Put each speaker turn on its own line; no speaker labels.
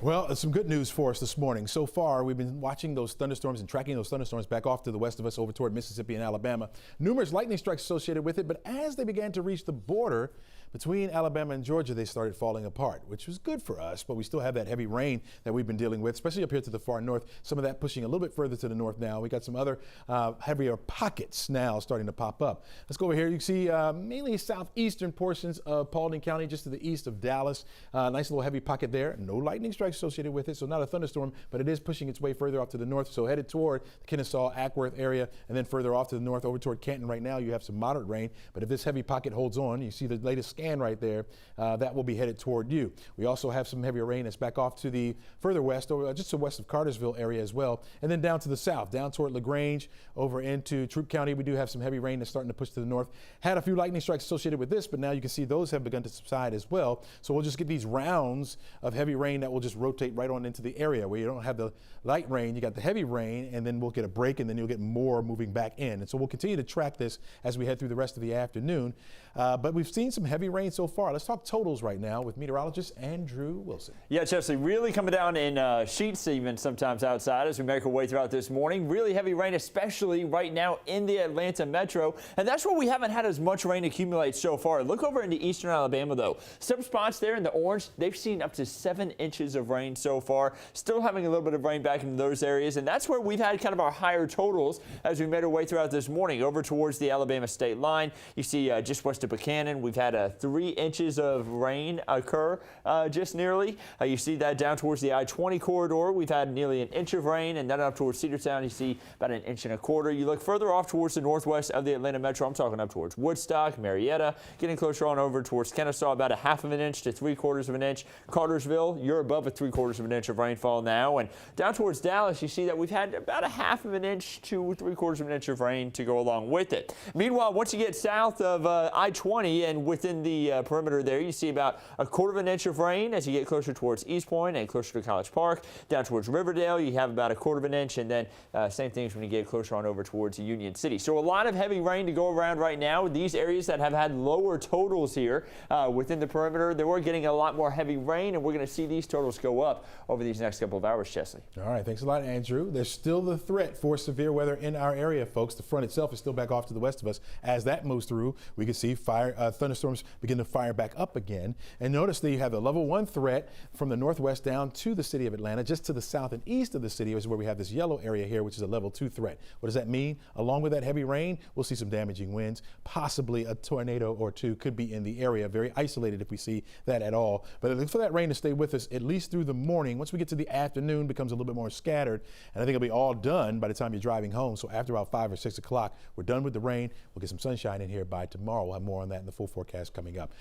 Well, some good news for us this morning. So far, we've been watching those thunderstorms and tracking those thunderstorms back off to the west of us over toward Mississippi and Alabama. Numerous lightning strikes associated with it, but as they began to reach the border between Alabama and Georgia, they started falling apart, which was good for us, but we still have that heavy rain that we've been dealing with, especially up here to the far north. Some of that pushing a little bit further to the north now. We got some other heavier pockets now starting to pop up. Let's go over here. You can see mainly southeastern portions of Paulding County, just to the east of Dallas. Nice little heavy pocket there. No lightning strikes associated with it, so not a thunderstorm, but it is pushing its way further off to the north. So headed toward the Kennesaw, Ackworth area, and then further off to the north over toward Canton. Right now, you have some moderate rain, but if this heavy pocket holds on, you see the latest scan right there, that will be headed toward you. We also have some heavier rain that's back off to the further west, or just to west of Cartersville area as well, and then down to the south, down toward LaGrange, over into Troup County. We do have some heavy rain that's starting to push to the north. Had a few lightning strikes associated with this, but now you can see those have begun to subside as well. So we'll just get these rounds of heavy rain that will just rotate right on into the area where you don't have the light rain, you got the heavy rain, and then we'll get a break, and then you'll get more moving back in. And so we'll continue to track this as we head through the rest of the afternoon. But we've seen some heavy rain so far. Let's talk totals right now with meteorologist Andrew Wilson.
Yeah, Chesley, really coming down in sheets even sometimes outside as we make our way throughout this morning. Really heavy rain, especially right now in the Atlanta metro. And that's where we haven't had as much rain accumulate so far. Look over into eastern Alabama, though. Some spots there in the orange, they've seen up to 7 inches of rain so far. Still having a little bit of rain back in those areas. And that's where we've had kind of our higher totals as we made our way throughout this morning. Over towards the Alabama state line, you see just west of Buchanan, we've had 3 inches of rain occur just nearly. You see that down towards the I-20 corridor. We've had nearly 1 inch of rain, and then up towards Cedartown, you see about 1.25 inches. You look further off towards the northwest of the Atlanta metro. I'm talking up towards Woodstock, Marietta, getting closer on over towards Kennesaw, about 1/2 inch to 3/4 inch. Cartersville, you're above 3/4 inch of rainfall now. And down towards Dallas, you see that we've had about 1/2 inch to 3/4 inch of rain to go along with it. Meanwhile, once you get south of I-20 and within the perimeter there, you see about 1/4 inch of rain as you get closer towards East Point and closer to College Park. Down towards Riverdale, you have about 1/4 inch, and then same things when you get closer on over towards Union City. So a lot of heavy rain to go around right now. These areas that have had lower totals here within the perimeter, they were getting a lot more heavy rain, and we're going to see these totals go up over these next couple of hours, Chesley.
All right, thanks a lot, Andrew. There's still the threat for severe weather in our area, folks. The front itself is still back off to the west of us. As that moves through, we can see thunderstorms begin to fire back up again. And notice that you have the level 1 threat from the northwest down to the city of Atlanta. Just to the south and east of the city is where we have this yellow area here, which is a level 2 threat. What does that mean? Along with that heavy rain, we'll see some damaging winds. Possibly a tornado or two could be in the area. Very isolated if we see that at all. But look for that rain to stay with us at least through the morning. Once we get to the afternoon, it becomes a little bit more scattered. And I think it'll be all done by the time you're driving home. So after about 5 or 6 o'clock, we're done with the rain. We'll get some sunshine in here by tomorrow. We'll have more on that in the full forecast coming up.